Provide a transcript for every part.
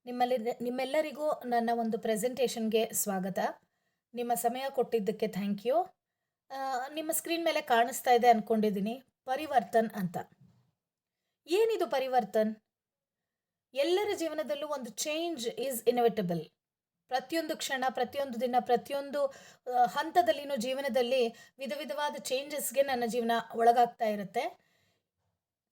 ನಿಮ್ಮಲ್ಲಿ ನಿಮ್ಮೆಲ್ಲರಿಗೂ ನನ್ನ ಒಂದು ಪ್ರೆಸೆಂಟೇಷನ್ಗೆ ಸ್ವಾಗತ. ನಿಮ್ಮ ಸಮಯ ಕೊಟ್ಟಿದ್ದಕ್ಕೆ ಥ್ಯಾಂಕ್ ಯು. ನಿಮ್ಮ ಸ್ಕ್ರೀನ್ ಮೇಲೆ ಕಾಣಿಸ್ತಾ ಇದೆ ಅಂದ್ಕೊಂಡಿದ್ದೀನಿ, ಪರಿವರ್ತನ್ ಅಂತ. ಏನಿದು ಪರಿವರ್ತನ್? ಎಲ್ಲರ ಜೀವನದಲ್ಲೂ ಒಂದು ಚೇಂಜ್ ಈಸ್ ಇನ್ಎವಿಟಬಲ್. ಪ್ರತಿಯೊಂದು ಕ್ಷಣ, ಪ್ರತಿಯೊಂದು ದಿನ, ಪ್ರತಿಯೊಂದು ಹಂತದಲ್ಲಿನೂ ಜೀವನದಲ್ಲಿ ವಿಧ ವಿಧವಾದ ಚೇಂಜಸ್ಗೆ ನನ್ನ ಜೀವನ ಒಳಗಾಗ್ತಾ ಇರುತ್ತೆ.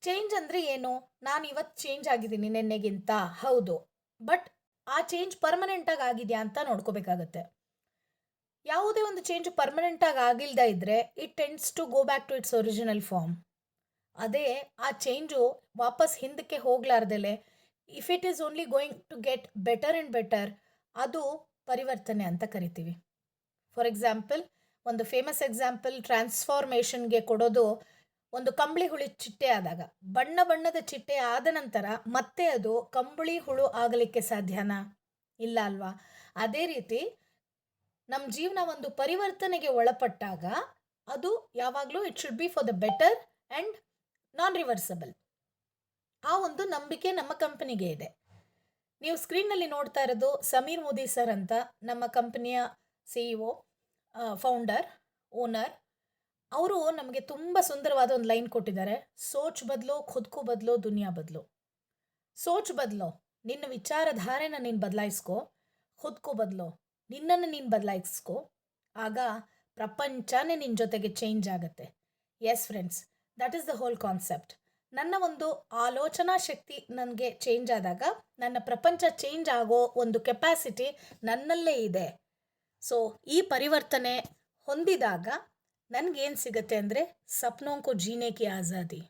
ಚೇಂಜ್ ಅಂದರೆ ಏನು? ನಾನು ಇವತ್ತು ಚೇಂಜ್ ಆಗಿದ್ದೀನಿ ನೆನ್ನೆಗಿಂತ, ಹೌದು. ಬಟ್ ಆ ಚೇಂಜ್ ಪರ್ಮನೆಂಟಾಗಿ ಆಗಿದೆಯಾ ಅಂತ ನೋಡ್ಕೋಬೇಕಾಗತ್ತೆ. ಯಾವುದೇ ಒಂದು ಚೇಂಜ್ ಪರ್ಮನೆಂಟಾಗಿ ಆಗಿಲ್ದ ಇದ್ದರೆ it tends to go back to its original form. ಅದೇ ಆ ಚೇಂಜು ವಾಪಸ್ ಹಿಂದಕ್ಕೆ ಹೋಗ್ಲಾರ್ದಲೆ if it is only going to get better and better, ಅದು ಪರಿವರ್ತನೆ ಅಂತ ಕರಿತೀವಿ. ಫಾರ್ ಎಕ್ಸಾಂಪಲ್, ಒಂದು ಫೇಮಸ್ ಎಕ್ಸಾಂಪಲ್ ಟ್ರಾನ್ಸ್ಫಾರ್ಮೇಷನ್ಗೆ ಕೊಡೋದು, ಒಂದು ಕಂಬಳಿ ಹುಳಿ ಚಿಟ್ಟೆ ಆದಾಗ, ಬಣ್ಣ ಬಣ್ಣದ ಚಿಟ್ಟೆ ಆದ ನಂತರ ಮತ್ತೆ ಅದು ಕಂಬಳಿ ಹುಳು ಆಗಲಿಕ್ಕೆ ಸಾಧ್ಯನಾ? ಇಲ್ಲ ಅಲ್ವಾ? ಅದೇ ರೀತಿ ನಮ್ಮ ಜೀವನ ಒಂದು ಪರಿವರ್ತನೆಗೆ ಒಳಪಟ್ಟಾಗ ಅದು ಯಾವಾಗಲೂ it should be for the better and non reversible. ಆ ಒಂದು ನಂಬಿಕೆ ನಮ್ಮ ಕಂಪನಿಗೆ ಇದೆ. ನೀವು ಸ್ಕ್ರೀನ್ನಲ್ಲಿ ನೋಡ್ತಾ ಇರೋದು ಸಮೀರ್ ಮೋದಿ ಸರ್ ಅಂತ, ನಮ್ಮ ಕಂಪನಿಯ CEO, ಫೌಂಡರ್, ಓನರ್. ಅವರು ನಮಗೆ ತುಂಬ ಸುಂದರವಾದ ಒಂದು ಲೈನ್ ಕೊಟ್ಟಿದ್ದಾರೆ. ಸೋಚ್ ಬದಲೋ, ಖುದ್ಕು ಬದಲೋ, ದುನಿಯಾ ಬದಲೋ. ಸೋಚ್ ಬದಲೋ, ನಿನ್ನ ವಿಚಾರಧಾರೆನ ನೀನು ಬದಲಾಯಿಸ್ಕೋ. ಖುದ್ಕು ಬದಲೋ, ನಿನ್ನನ್ನು ನೀನು ಬದಲಾಯಿಸ್ಕೋ. ಆಗ ಪ್ರಪಂಚನೇ ನಿನ್ನ ಜೊತೆಗೆ ಚೇಂಜ್ ಆಗುತ್ತೆ. S friends, that is the whole concept. ನನ್ನ ಒಂದು ಆಲೋಚನಾ ಶಕ್ತಿ ನನಗೆ ಚೇಂಜ್ ಆದಾಗ ನನ್ನ ಪ್ರಪಂಚ ಚೇಂಜ್ ಆಗೋ ಒಂದು ಕೆಪಾಸಿಟಿ ನನ್ನಲ್ಲೇ ಇದೆ. ಸೊ ಈ ಪರಿವರ್ತನೆ ಹೊಂದಿದಾಗ ನನಗೇನು ಸಿಗುತ್ತೆ ಅಂದರೆ ಸಪ್ನೋಂಕೋ ಜೀನೆ ಕಿ ಆಜಾದಿ,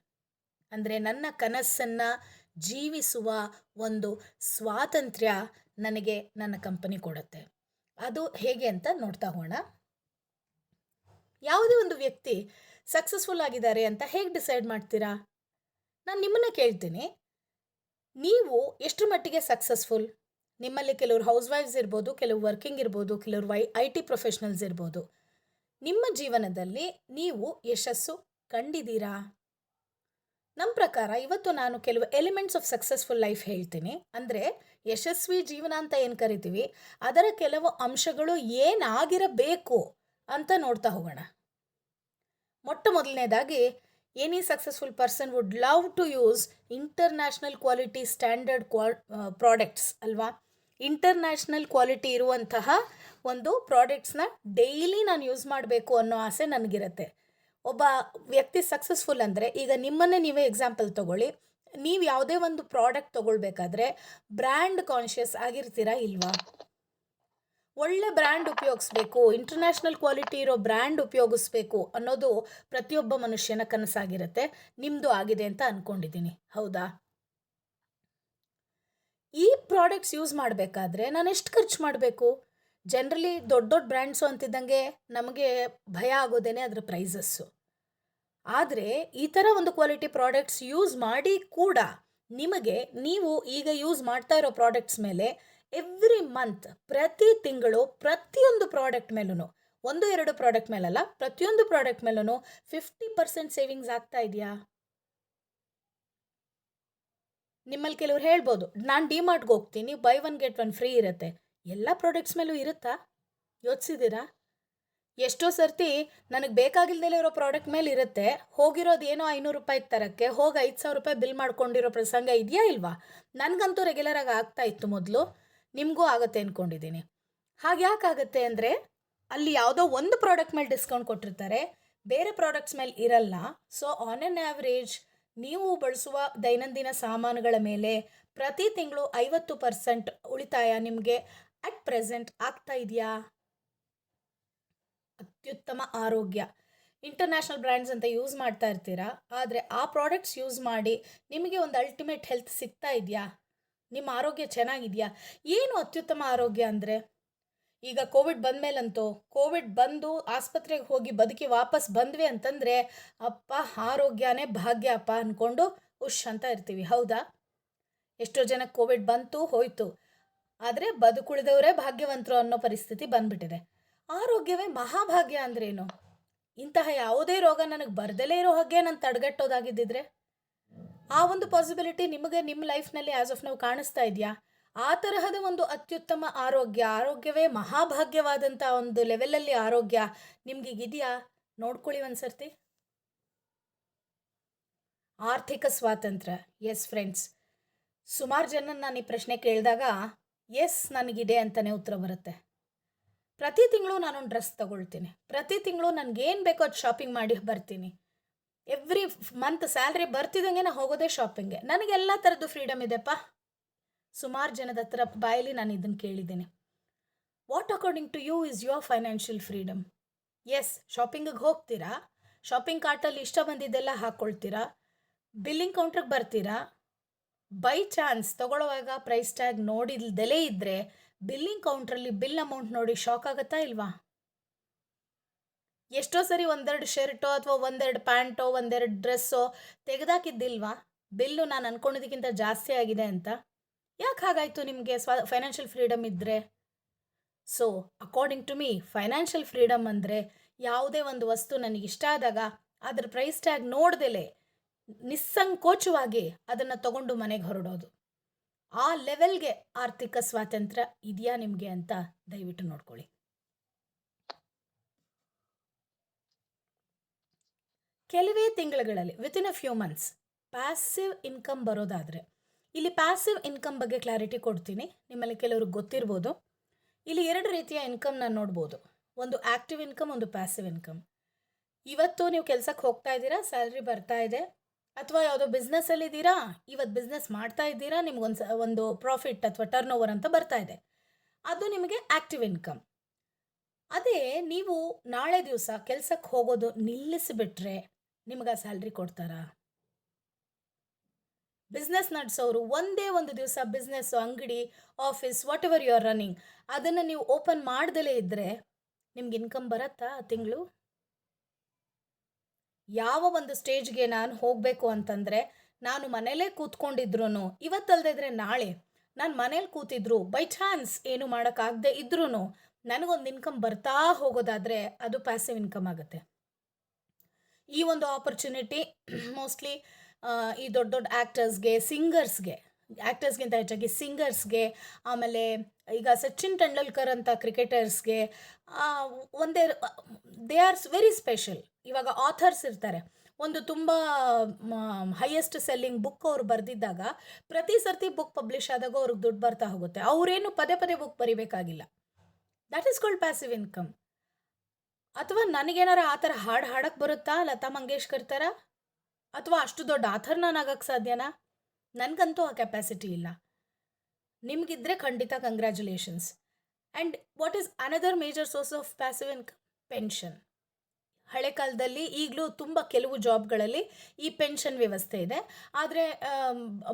ಅಂದರೆ ನನ್ನ ಕನಸನ್ನು ಜೀವಿಸುವ ಒಂದು ಸ್ವಾತಂತ್ರ್ಯ ನನಗೆ ನನ್ನ ಕಂಪನಿ ಕೊಡುತ್ತೆ. ಅದು ಹೇಗೆ ಅಂತ ನೋಡ್ತಾ ಹೋಗೋಣ. ಯಾವುದೇ ಒಂದು ವ್ಯಕ್ತಿ ಸಕ್ಸಸ್ಫುಲ್ ಆಗಿದ್ದಾರೆ ಅಂತ ಹೇಗೆ ಡಿಸೈಡ್ ಮಾಡ್ತೀರಾ? ನಾನು ನಿಮ್ಮನ್ನು ಕೇಳ್ತೀನಿ, ನೀವು ಎಷ್ಟು ಮಟ್ಟಿಗೆ ಸಕ್ಸಸ್ಫುಲ್? ನಿಮ್ಮಲ್ಲಿ ಕೆಲವರು ಹೌಸ್ ವೈಫ್ಸ್ ಇರ್ಬೋದು, ಕೆಲವು ವರ್ಕಿಂಗ್ ಇರ್ಬೋದು, ಕೆಲವರು IT ಪ್ರೊಫೆಷ್ನಲ್ಸ್ ಇರ್ಬೋದು. ನಿಮ್ಮ ಜೀವನದಲ್ಲಿ ನೀವು ಯಶಸ್ಸು ಕಂಡಿದ್ದೀರಾ? ನಮ್ಮ ಪ್ರಕಾರ ಇವತ್ತು ನಾನು ಕೆಲವು ಎಲಿಮೆಂಟ್ಸ್ ಆಫ್ ಸಕ್ಸಸ್ಫುಲ್ ಲೈಫ್ ಹೇಳ್ತೀನಿ. ಅಂದರೆ ಯಶಸ್ವಿ ಜೀವನ ಅಂತ ಏನು ಕರಿತೀವಿ, ಅದರ ಕೆಲವು ಅಂಶಗಳು ಏನಾಗಿರಬೇಕು ಅಂತ ನೋಡ್ತಾ ಹೋಗೋಣ. ಮೊಟ್ಟ ಮೊದಲನೇದಾಗಿ, any successful person would love to use international quality standard products ಅಲ್ವಾ? ಇಂಟರ್ನ್ಯಾಷನಲ್ ಕ್ವಾಲಿಟಿ ಇರುವಂತಹ ಒಂದು ಪ್ರಾಡಕ್ಟ್ಸ್ನ ಡೈಲಿ ನಾನು ಯೂಸ್ ಮಾಡಬೇಕು ಅನ್ನೋ ಆಸೆ ನನಗಿರುತ್ತೆ. ಒಬ್ಬ ವ್ಯಕ್ತಿ ಸಕ್ಸಸ್ಫುಲ್ ಅಂದರೆ, ಈಗ ನಿಮ್ಮನ್ನೇ ನೀವೇ ಎಕ್ಸಾಂಪಲ್ ತೊಗೊಳ್ಳಿ. ನೀವು ಯಾವುದೇ ಒಂದು ಪ್ರಾಡಕ್ಟ್ ತೊಗೊಳ್ಬೇಕಾದ್ರೆ ಬ್ರ್ಯಾಂಡ್ ಕಾನ್ಷಿಯಸ್ ಆಗಿರ್ತೀರಾ ಇಲ್ವಾ? ಒಳ್ಳೆ ಬ್ರ್ಯಾಂಡ್ ಉಪಯೋಗಿಸ್ಬೇಕು, ಇಂಟರ್ನ್ಯಾಷನಲ್ ಕ್ವಾಲಿಟಿ ಇರೋ ಬ್ರ್ಯಾಂಡ್ ಉಪಯೋಗಿಸ್ಬೇಕು ಅನ್ನೋದು ಪ್ರತಿಯೊಬ್ಬ ಮನುಷ್ಯನ ಕನಸಾಗಿರುತ್ತೆ. ನಿಮ್ಮದು ಆಗಿದೆ ಅಂತ ಅಂದ್ಕೊಂಡಿದ್ದೀನಿ, ಹೌದಾ? ಈ ಪ್ರಾಡಕ್ಟ್ಸ್ ಯೂಸ್ ಮಾಡಬೇಕಾದ್ರೆ ನಾನು ಎಷ್ಟು ಖರ್ಚು ಮಾಡಬೇಕು? ಜನರಲಿ ದೊಡ್ಡ ದೊಡ್ಡ ಬ್ರ್ಯಾಂಡ್ಸು ಅಂತಿದ್ದಂಗೆ ನಮಗೆ ಭಯ ಆಗೋದೇನೆ ಅದರ ಪ್ರೈಸಸ್ಸು. ಆದರೆ ಈ ಥರ ಒಂದು ಕ್ವಾಲಿಟಿ ಪ್ರಾಡಕ್ಟ್ಸ್ ಯೂಸ್ ಮಾಡಿ ಕೂಡ ನಿಮಗೆ, ನೀವು ಈಗ ಯೂಸ್ ಮಾಡ್ತಾ ಇರೋ ಪ್ರಾಡಕ್ಟ್ಸ್ ಮೇಲೆ ಎವ್ರಿ ಮಂತ್, ಪ್ರತಿ ತಿಂಗಳು ಪ್ರತಿಯೊಂದು ಪ್ರಾಡಕ್ಟ್ ಮೇಲೂ, 1-2 ಪ್ರಾಡಕ್ಟ್ ಮೇಲಲ್ಲ, ಪ್ರತಿಯೊಂದು ಪ್ರಾಡಕ್ಟ್ ಮೇಲೂ 50% ಸೇವಿಂಗ್ಸ್ ಆಗ್ತಾ ಇದೆಯಾ? ನಿಮ್ಮಲ್ಲಿ ಕೆಲವ್ರು ಹೇಳ್ಬೋದು, ನಾನು ಡಿಮಾರ್ಟ್ಗೆ ಹೋಗ್ತೀನಿ, ಬೈ 1 get 1 ಫ್ರೀ ಇರುತ್ತೆ. ಎಲ್ಲ ಪ್ರಾಡಕ್ಟ್ಸ್ ಮೇಲೂ ಇರುತ್ತಾ? ಯೋಚಿಸಿದ್ದೀರಾ? ಎಷ್ಟೋ ಸರ್ತಿ ನನಗೆ ಬೇಕಾಗಿಲ್ದೇ ಇರೋ ಪ್ರಾಡಕ್ಟ್ ಮೇಲೆ ಇರುತ್ತೆ, ಹೋಗಿರೋದು ಏನೋ 500 ರೂಪಾಯಿಗೆ ತರಕ್ಕೆ ಹೋಗಿ 5,000 ರೂಪಾಯಿ ಬಿಲ್ ಮಾಡ್ಕೊಂಡಿರೋ ಪ್ರಸಂಗ ಇದೆಯಾ ಇಲ್ವಾ? ನನಗಂತೂ ರೆಗ್ಯುಲರಾಗಿ ಆಗ್ತಾ ಇತ್ತು ಮೊದಲು, ನಿಮಗೂ ಆಗುತ್ತೆ ಅಂದ್ಕೊಂಡಿದ್ದೀನಿ. ಹಾಗೆ ಯಾಕಾಗುತ್ತೆ ಅಂದರೆ, ಅಲ್ಲಿ ಯಾವುದೋ ಒಂದು ಪ್ರಾಡಕ್ಟ್ ಮೇಲೆ ಡಿಸ್ಕೌಂಟ್ ಕೊಟ್ಟಿರ್ತಾರೆ, ಬೇರೆ ಪ್ರಾಡಕ್ಟ್ಸ್ ಮೇಲೆ ಇರಲ್ಲ. ಸೊ ಆನ್ ಆನ್ ಆ್ಯಾವ್ರೇಜ್ ನೀವು ಬಳಸುವ ದೈನಂದಿನ ಸಾಮಾನುಗಳ ಮೇಲೆ ಪ್ರತಿ ತಿಂಗಳು 50% ಉಳಿತಾಯ ನಿಮಗೆ ಅಟ್ ಪ್ರೆಸೆಂಟ್ ಆಗ್ತಾ ಇದೆಯಾ? ಅತ್ಯುತ್ತಮ ಆರೋಗ್ಯ. ಇಂಟರ್ನ್ಯಾಷನಲ್ ಬ್ರ್ಯಾಂಡ್ಸ್ ಅಂತ ಯೂಸ್ ಮಾಡ್ತಾ ಇರ್ತೀರಾ, ಆದರೆ ಆ ಪ್ರಾಡಕ್ಟ್ಸ್ ಯೂಸ್ ಮಾಡಿ ನಿಮಗೆ ಒಂದು ಅಲ್ಟಿಮೇಟ್ ಹೆಲ್ತ್ ಸಿಗ್ತಾ ಇದೆಯಾ? ನಿಮ್ಮ ಆರೋಗ್ಯ ಚೆನ್ನಾಗಿದೆಯಾ? ಏನು ಅತ್ಯುತ್ತಮ ಆರೋಗ್ಯ ಅಂದರೆ, ಈಗ ಕೋವಿಡ್ ಬಂದಮೇಲಂತೂ, ಕೋವಿಡ್ ಬಂದು ಆಸ್ಪತ್ರೆಗೆ ಹೋಗಿ ಬದುಕಿ ವಾಪಸ್ ಬಂದ್ವಿ ಅಂತಂದರೆ, ಅಪ್ಪ ಆರೋಗ್ಯನೇ ಭಾಗ್ಯ ಅಪ್ಪ ಅಂದ್ಕೊಂಡು ಉಶ್ ಅಂತ ಇರ್ತೀವಿ, ಹೌದಾ? ಎಷ್ಟೋ ಜನಕ್ಕೆ ಕೋವಿಡ್ ಬಂತು ಹೋಯಿತು, ಆದರೆ ಬದುಕುಳಿದವರೇ ಭಾಗ್ಯವಂತರು ಅನ್ನೋ ಪರಿಸ್ಥಿತಿ ಬಂದ್ಬಿಟ್ಟಿದೆ. ಆರೋಗ್ಯವೇ ಮಹಾಭಾಗ್ಯ ಅಂದ್ರೇನು? ಇಂತಹ ಯಾವುದೇ ರೋಗ ನನಗೆ ಬರ್ದಲೇ ಇರೋ ಹಾಗೆ ನಾನು ತಡೆಗಟ್ಟೋದಾಗಿದ್ದಿದ್ರೆ, ಆ ಒಂದು ಪಾಸಿಬಿಲಿಟಿ ನಿಮಗೆ ನಿಮ್ಮ ಲೈಫ್ನಲ್ಲಿ ಆ್ಯಸ್ ಆಫ್ ನಾವು ಕಾಣಿಸ್ತಾ ಇದೆಯಾ? ಆ ತರಹದ ಒಂದು ಅತ್ಯುತ್ತಮ ಆರೋಗ್ಯವೇ ಮಹಾಭಾಗ್ಯವಾದಂಥ ಒಂದು ಲೆವೆಲಲ್ಲಿ ಆರೋಗ್ಯ ನಿಮ್ಗೀಗಿದೆಯಾ? ನೋಡ್ಕೊಳ್ಳಿ ಒಂದ್ಸರ್ತಿ. ಆರ್ಥಿಕ ಸ್ವಾತಂತ್ರ್ಯ. ಎಸ್ ಫ್ರೆಂಡ್ಸ್, ಸುಮಾರು ಜನ ನಾನು ಈ ಪ್ರಶ್ನೆ ಕೇಳಿದಾಗ ಎಸ್ ನನಗಿದೆ ಅಂತಲೇ ಉತ್ತರ ಬರುತ್ತೆ. ಪ್ರತಿ ತಿಂಗಳು ನಾನೊಂದು ಡ್ರೆಸ್ ತಗೊಳ್ತೀನಿ, ಪ್ರತಿ ತಿಂಗಳು ನನಗೇನು ಬೇಕೋ ಅದು ಶಾಪಿಂಗ್ ಮಾಡಿ ಬರ್ತೀನಿ. ಎವ್ರಿ ಮಂತ್ ಸ್ಯಾಲ್ರಿ ಬರ್ತಿದ್ದಂಗೆ ನಾನು ಹೋಗೋದೇ ಶಾಪಿಂಗ್ಗೆ. ನನಗೆಲ್ಲ ಥರದ್ದು ಫ್ರೀಡಮ್ ಇದೆಪ್ಪ. ಸುಮಾರು ಜನದ ಹತ್ರ ಬಾಯಲ್ಲಿ ನಾನು ಇದನ್ನು ಕೇಳಿದ್ದೀನಿ. What according to you is your financial freedom? Yes, ಶಾಪಿಂಗಿಗೆ ಹೋಗ್ತೀರಾ, ಶಾಪಿಂಗ್ ಕಾರ್ಟಲ್ಲಿ ಇಷ್ಟ ಬಂದಿದ್ದೆಲ್ಲ ಹಾಕ್ಕೊಳ್ತೀರಾ, ಬಿಲ್ಲಿಂಗ್ ಕೌಂಟ್ರಿಗೆ ಬರ್ತೀರಾ. ಬೈ ಚಾನ್ಸ್ ತಗೊಳ್ಳೋವಾಗ ಪ್ರೈಸ್ ಟ್ಯಾಗ್ ನೋಡಿಲ್ದಲೇ ಇದ್ದರೆ ಬಿಲ್ಲಿಂಗ್ ಕೌಂಟ್ರಲ್ಲಿ ಬಿಲ್ ಅಮೌಂಟ್ ನೋಡಿ ಶಾಕ್ ಆಗುತ್ತಾ ಇಲ್ವಾ? ಎಷ್ಟೋ ಸರಿ ಒಂದೆರಡು ಶರ್ಟೋ ಅಥವಾ ಒಂದೆರಡು ಪ್ಯಾಂಟೋ ಒಂದೆರಡು ಡ್ರೆಸ್ಸೋ ತೆಗೆದಾಕಿದ್ದಿಲ್ವಾ? ಬಿಲ್ಲು ನಾನು ಅಂದ್ಕೊಂಡಿದ್ದಕ್ಕಿಂತ ಜಾಸ್ತಿ ಆಗಿದೆ ಅಂತ. ಯಾಕೆ ಹಾಗಾಯಿತು ನಿಮಗೆ ಫೈನಾನ್ಷಿಯಲ್ ಫ್ರೀಡಮ್ ಇದ್ದರೆ? So according to me financial freedom ಅಂದರೆ ಯಾವುದೇ ಒಂದು ವಸ್ತು ನನಗಿಷ್ಟ ಆದಾಗ ಅದರ ಪ್ರೈಸ್ ಟ್ಯಾಗ್ ನೋಡ್ದಲೇ ನಿಸ್ಸಂಕೋಚವಾಗಿ ಅದನ್ನು ತಗೊಂಡು ಮನೆಗೆ ಹೊರಡೋದು. ಆ ಲೆವೆಲ್ಗೆ ಆರ್ಥಿಕ ಸ್ವಾತಂತ್ರ್ಯ ಇದೆಯಾ ನಿಮಗೆ ಅಂತ ದಯವಿಟ್ಟು ನೋಡ್ಕೊಳ್ಳಿ. ಕೆಲವೇ ತಿಂಗಳುಗಳಲ್ಲಿ within a few months passive income ಬರೋದಾದರೆ, ಇಲ್ಲಿ ಪ್ಯಾಸಿವ್ ಇನ್ಕಮ್ ಬಗ್ಗೆ ಕ್ಲಾರಿಟಿ ಕೊಡ್ತೀನಿ. ನಿಮ್ಮಲ್ಲಿ ಕೆಲವ್ರಿಗೆ ಗೊತ್ತಿರ್ಬೋದು. ಇಲ್ಲಿ 2 ರೀತಿಯ ಇನ್ಕಮ್ನ ನೋಡ್ಬೋದು. ಒಂದು ಆ್ಯಕ್ಟಿವ್ ಇನ್ಕಮ್, ಒಂದು ಪ್ಯಾಸಿವ್ ಇನ್ಕಮ್. ಇವತ್ತು ನೀವು ಕೆಲಸಕ್ಕೆ ಹೋಗ್ತಾ ಇದ್ದೀರಾ, ಸ್ಯಾಲ್ರಿ ಬರ್ತಾ ಇದೆ, ಅಥವಾ ಯಾವುದೋ ಬಿಸ್ನೆಸ್ಸಲ್ಲಿದ್ದೀರಾ, ಇವತ್ತು ಬಿಸ್ನೆಸ್ ಮಾಡ್ತಾ ಇದ್ದೀರಾ, ನಿಮ್ಗೊಂದು ಪ್ರಾಫಿಟ್ ಅಥವಾ ಟರ್ನ್ ಓವರ್ ಅಂತ ಬರ್ತಾ ಇದೆ. ಅದು ನಿಮಗೆ ಆ್ಯಕ್ಟಿವ್ ಇನ್ಕಮ್. ಅದೇ ನೀವು ನಾಳೆ ದಿವಸ ಕೆಲಸಕ್ಕೆ ಹೋಗೋದು ನಿಲ್ಲಿಸಿಬಿಟ್ರೆ ನಿಮಗೆ ಆ ಸ್ಯಾಲ್ರಿ ಕೊಡ್ತಾರಾ? ಬಿಸ್ನೆಸ್ ನಡೆಸೋರು ಒಂದೇ ಒಂದು ದಿವಸ ಬಿಸ್ನೆಸ್ಸು, ಅಂಗಡಿ, office, whatever you are running, ಅದನ್ನು ನೀವು ಓಪನ್ ಮಾಡ್ದಲೇ ಇದ್ದರೆ ನಿಮ್ಗೆ ಇನ್ಕಮ್ ಬರುತ್ತಾ ತಿಂಗಳು? ಯಾವ ಒಂದು ಸ್ಟೇಜ್ಗೆ ನಾನು ಹೋಗಬೇಕು ಅಂತಂದರೆ, ನಾನು ಮನೇಲೇ ಕೂತ್ಕೊಂಡಿದ್ರು, ಇವತ್ತಲ್ಲದೆ ಇದ್ದರೆ ನಾಳೆ ನಾನು ಮನೇಲಿ ಕೂತಿದ್ರು, ಬೈ ಚಾನ್ಸ್ ಏನು ಮಾಡೋಕ್ಕಾಗದೆ ಇದ್ರೂ ನನಗೊಂದು ಇನ್ಕಮ್ ಬರ್ತಾ ಹೋಗೋದಾದರೆ ಅದು ಪ್ಯಾಸಿವ್ ಇನ್ಕಮ್ ಆಗುತ್ತೆ. ಈ ಒಂದು ಆಪರ್ಚುನಿಟಿ ಮೋಸ್ಟ್ಲಿ ಈ ದೊಡ್ಡ ದೊಡ್ಡ ಆ್ಯಕ್ಟರ್ಸ್ಗಿಂತ ಹೆಚ್ಚಾಗಿ ಸಿಂಗರ್ಸ್ಗೆ, ಆಮೇಲೆ ಈಗ ಸಚಿನ್ ತೆಂಡೂಲ್ಕರ್ ಅಂತ ಕ್ರಿಕೆಟರ್ಸ್ಗೆ ಒಂದೇ ದೇ ಆರ್ ವೆರಿ ಸ್ಪೆಷಲ್. ಇವಾಗ ಆಥರ್ಸ್ ಇರ್ತಾರೆ, ಒಂದು ತುಂಬ ಹೈಯೆಸ್ಟ್ ಸೆಲ್ಲಿಂಗ್ ಬುಕ್ ಅವ್ರು ಬರೆದಿದ್ದಾಗ ಪ್ರತಿ ಸರ್ತಿ ಬುಕ್ ಪಬ್ಲಿಷ್ ಆದಾಗ ಅವ್ರಿಗೆ ದುಡ್ಡು ಬರ್ತಾ ಹೋಗುತ್ತೆ. ಅವರೇನು ಪದೇ ಪದೇ ಬುಕ್ ಬರಿಬೇಕಾಗಿಲ್ಲ. That is called passive income. ಅಥವಾ ನನಗೇನಾರ ಆ ಥರ ಹಾಡಕ್ಕೆ ಬರುತ್ತಾ ಲತಾ ಮಂಗೇಶ್ಕರ್ ಥರ? ಅಥವಾ ಅಷ್ಟು ದೊಡ್ಡ ಆಥರ್ ನಾನು ಆಗಕ್ಕೆ ಸಾಧ್ಯನಾ? ನನಗಂತೂ ಆ ಕೆಪಾಸಿಟಿ ಇಲ್ಲ. ನಿಮಗಿದ್ರೆ ಖಂಡಿತ congratulations. And what is another major source of passive income? Pension. ಹಳೆ ಕಾಲದಲ್ಲಿ, ಈಗಲೂ ತುಂಬ ಕೆಲವು ಜಾಬ್ಗಳಲ್ಲಿ ಈ ಪೆನ್ಷನ್ ವ್ಯವಸ್ಥೆ ಇದೆ. ಆದರೆ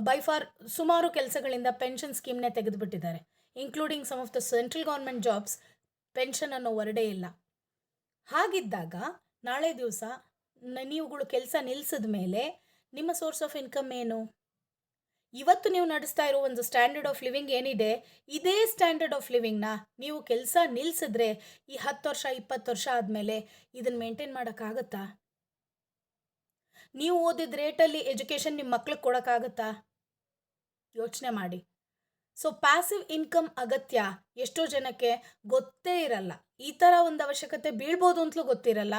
ಬೈ ಫಾರ್ ಸುಮಾರು ಕೆಲಸಗಳಿಂದ ಪೆನ್ಷನ್ ಸ್ಕೀಮ್ನೇ ತೆಗೆದುಬಿಟ್ಟಿದ್ದಾರೆ. Including some of the central government jobs pension ಅನ್ನೋ ವರ್ಡೇ ಇಲ್ಲ. ಹಾಗಿದ್ದಾಗ ನಾಳೆ ದಿವಸ ನೀವುಗಳು ಕೆಲಸ ನಿಲ್ಲಿಸಿದ ಮೇಲೆ ನಿಮ್ಮ ಸೋರ್ಸ್ ಆಫ್ ಇನ್ಕಮ್ ಏನು? ಇವತ್ತು ನೀವು ನಡೆಸ್ತಾ ಇರೋ ಒಂದು ಸ್ಟ್ಯಾಂಡರ್ಡ್ ಆಫ್ ಲಿವಿಂಗ್ ಏನಿದೆ, ಇದೇ ಸ್ಟ್ಯಾಂಡರ್ಡ್ ಆಫ್ ಲಿವಿಂಗ್ನ ನೀವು ಕೆಲಸ ನಿಲ್ಲಿಸಿದ್ರೆ ಈ 10 ವರ್ಷ 20 ವರ್ಷ ಆದಮೇಲೆ ಇದನ್ನು ಮೇಂಟೈನ್ ಮಾಡೋಕ್ಕಾಗತ್ತಾ? ನೀವು ಓದಿದ ರೇಟಲ್ಲಿ ಎಜುಕೇಷನ್ ನಿಮ್ಮ ಮಕ್ಳಿಗೆ ಕೊಡೋಕ್ಕಾಗತ್ತಾ? ಯೋಚನೆ ಮಾಡಿ. ಸೊ ಪ್ಯಾಸಿವ್ ಇನ್ಕಮ್ ಅಗತ್ಯ ಎಷ್ಟೋ ಜನಕ್ಕೆ ಗೊತ್ತೇ ಇರಲ್ಲ. ಈ ಥರ ಒಂದು ಅವಶ್ಯಕತೆ ಬೀಳ್ಬೋದು ಅಂತಲೂ ಗೊತ್ತಿರಲ್ಲ.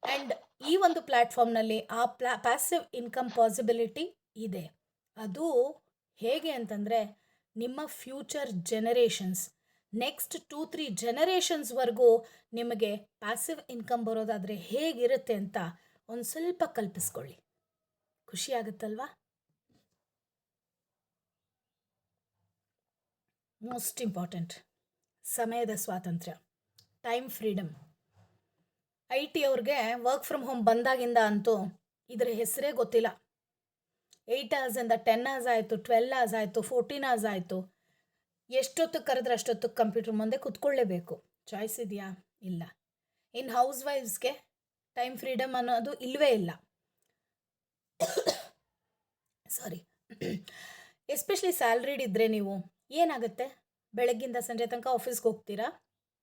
ಆ್ಯಂಡ್ ಈ ಒಂದು ಪ್ಲ್ಯಾಟ್ಫಾರ್ಮ್ನಲ್ಲಿ ಆ ಪ್ಯಾಸಿವ್ ಇನ್ಕಮ್ ಪಾಸಿಬಿಲಿಟಿ ಇದೆ. ಅದು ಹೇಗೆ ಅಂತಂದರೆ, ನಿಮ್ಮ ಫ್ಯೂಚರ್ ಜನರೇಷನ್ಸ್, ನೆಕ್ಸ್ಟ್ 2-3 ಜನರೇಷನ್ಸ್ವರೆಗೂ ನಿಮಗೆ ಪ್ಯಾಸಿವ್ ಇನ್ಕಮ್ ಬರೋದಾದರೆ ಹೇಗಿರುತ್ತೆ ಅಂತ ಒಂದು ಸ್ವಲ್ಪ ಕಲ್ಪಿಸ್ಕೊಳ್ಳಿ. ಖುಷಿಯಾಗುತ್ತಲ್ವಾ? ಮೋಸ್ಟ್ ಇಂಪಾರ್ಟೆಂಟ್, ಸಮಯದ ಸ್ವಾತಂತ್ರ್ಯ, ಟೈಮ್ ಫ್ರೀಡಮ್. IT ಅವ್ರಿಗೆ ವರ್ಕ್ ಫ್ರಮ್ ಹೋಮ್ ಬಂದಾಗಿಂದ ಅಂತೂ ಇದರ ಹೆಸರೇ ಗೊತ್ತಿಲ್ಲ. 8 hours ಇಂದ 10 hours ಆಯಿತು, 12 hours ಆಯಿತು, 14 hours ಆಯಿತು. ಎಷ್ಟೊತ್ತಿಗೆ ಕರೆದ್ರೆ ಅಷ್ಟೊತ್ತಿಗೆ ಕಂಪ್ಯೂಟರ್ ಮುಂದೆ ಕೂತ್ಕೊಳ್ಳೇಬೇಕು. ಚಾಯ್ಸ್ ಇದೆಯಾ? ಇಲ್ಲ. ಇನ್ನು ಹೌಸ್ ವೈಫ್ಸ್ಗೆ ಟೈಮ್ ಫ್ರೀಡಮ್ ಅನ್ನೋದು ಇಲ್ಲವೇ ಇಲ್ಲ. ಸಾರಿ. ಎಸ್ಪೆಷಲಿ ಸ್ಯಾಲ್ರಿಡ್ ಇದ್ದರೆ ನೀವು ಏನಾಗುತ್ತೆ, ಬೆಳಗ್ಗಿಂದ ಸಂಜೆ ತನಕ ಆಫೀಸ್ಗೆ ಹೋಗ್ತೀರಾ,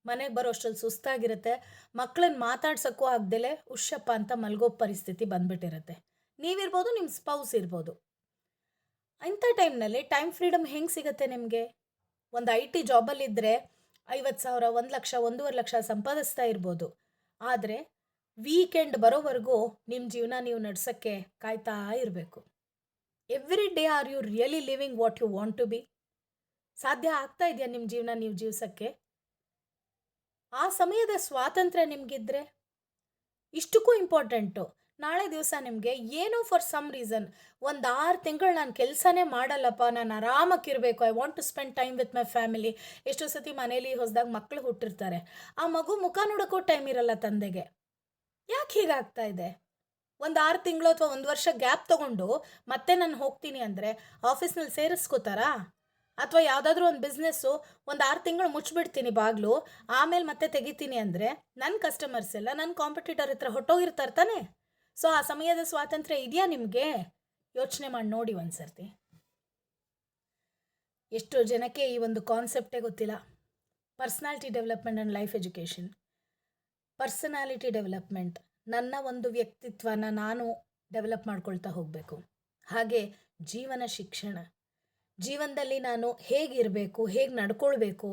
ಮನೆಗೆ ಬರೋ ಅಷ್ಟರಲ್ಲಿ ಸುಸ್ತಾಗಿರುತ್ತೆ, ಮಕ್ಕಳನ್ನ ಮಾತಾಡ್ಸೋಕ್ಕೂ ಆಗ್ದಲೇ ಉಶ್ಯಪ್ಪ ಅಂತ ಮಲ್ಗೋ ಪರಿಸ್ಥಿತಿ ಬಂದ್ಬಿಟ್ಟಿರುತ್ತೆ. ನೀವಿರ್ಬೋದು, ನಿಮ್ಮ ಸ್ಪೌಸ್ ಇರ್ಬೋದು. ಇಂಥ ಟೈಮ್ನಲ್ಲಿ ಟೈಮ್ ಫ್ರೀಡಮ್ ಹೆಂಗೆ ಸಿಗುತ್ತೆ ನಿಮಗೆ? ಒಂದು IT ಜಾಬಲ್ಲಿದ್ದರೆ 50,000, 1,00,000, 1,50,000 ಸಂಪಾದಿಸ್ತಾ ಇರ್ಬೋದು. ಆದರೆ ವೀಕೆಂಡ್ ಬರೋವರೆಗೂ ನಿಮ್ಮ ಜೀವನ ನೀವು ನಡ್ಸೋಕ್ಕೆ ಕಾಯ್ತಾ ಇರಬೇಕು. Every day are you really living what you want to be? ಸಾಧ್ಯ ಆಗ್ತಾ ಇದೆಯಾ ನಿಮ್ಮ ಜೀವನ ನೀವು ಜೀವಿಸೋಕ್ಕೆ? ಆ ಸಮಯದ ಸ್ವಾತಂತ್ರ್ಯ ನಿಮಗಿದ್ರೆ ಇಷ್ಟಕ್ಕೂ ಇಂಪಾರ್ಟೆಂಟು. ನಾಳೆ ದಿವಸ ನಿಮಗೆ ಏನೋ ಫಾರ್ ಸಮ್ ರೀಸನ್ ಒಂದು 6 ತಿಂಗಳು ನಾನು ಕೆಲಸನೇ ಮಾಡಲ್ಲಪ್ಪ, ನಾನು ಆರಾಮಾಗಿರಬೇಕು, I want to spend time with my family. ಎಷ್ಟೋ ಸತಿ ಮನೇಲಿ ಹೊಸದಾಗಿ ಮಕ್ಕಳು ಹುಟ್ಟಿರ್ತಾರೆ, ಆ ಮಗು ಮುಖ ನೋಡೋಕ್ಕೂ ಟೈಮ್ ಇರಲ್ಲ ತಂದೆಗೆ. ಯಾಕೆ ಹೀಗಾಗ್ತಾ ಇದೆ? ಒಂದು 6 ತಿಂಗಳು ಅಥವಾ 1 ವರ್ಷ ಗ್ಯಾಪ್ ತೊಗೊಂಡು ಮತ್ತೆ ನಾನು ಹೋಗ್ತೀನಿ ಅಂದರೆ ಆಫೀಸ್ನಲ್ಲಿ ಸೇರಿಸ್ಕೋತಾರಾ? ಅಥವಾ ಯಾವುದಾದ್ರೂ ಒಂದು ಬಿಸ್ನೆಸ್ಸು ಒಂದು 6 ತಿಂಗಳು ಮುಚ್ಚಿಬಿಡ್ತೀನಿ ಬಾಗಿಲು, ಆಮೇಲೆ ಮತ್ತೆ ತೆಗಿತೀನಿ ಅಂದರೆ ನನ್ನ ಕಸ್ಟಮರ್ಸ್ ಎಲ್ಲ ನನ್ನ ಕಾಂಪಿಟೇಟರ್ ಹತ್ರ ಹೊಟ್ಟೋಗಿರ್ತಾರೆ ತಾನೆ. ಸೊ ಆ ಸಮಯದ ಸ್ವಾತಂತ್ರ್ಯ ಇದೆಯಾ ನಿಮಗೆ? ಯೋಚನೆ ಮಾಡಿ ನೋಡಿ ಒಂದು ಸರ್ತಿ. ಎಷ್ಟೋ ಜನಕ್ಕೆ ಈ ಒಂದು ಕಾನ್ಸೆಪ್ಟೇ ಗೊತ್ತಿಲ್ಲ. Personality development and life education. Personality development, ನನ್ನ ಒಂದು ವ್ಯಕ್ತಿತ್ವನ ನಾನು ಡೆವಲಪ್ ಮಾಡ್ಕೊಳ್ತಾ ಹೋಗಬೇಕು. ಹಾಗೆ ಜೀವನ ಶಿಕ್ಷಣ, ಜೀವನದಲ್ಲಿ ನಾನು ಹೇಗಿರಬೇಕು, ಹೇಗೆ ನಡ್ಕೊಳ್ಬೇಕು,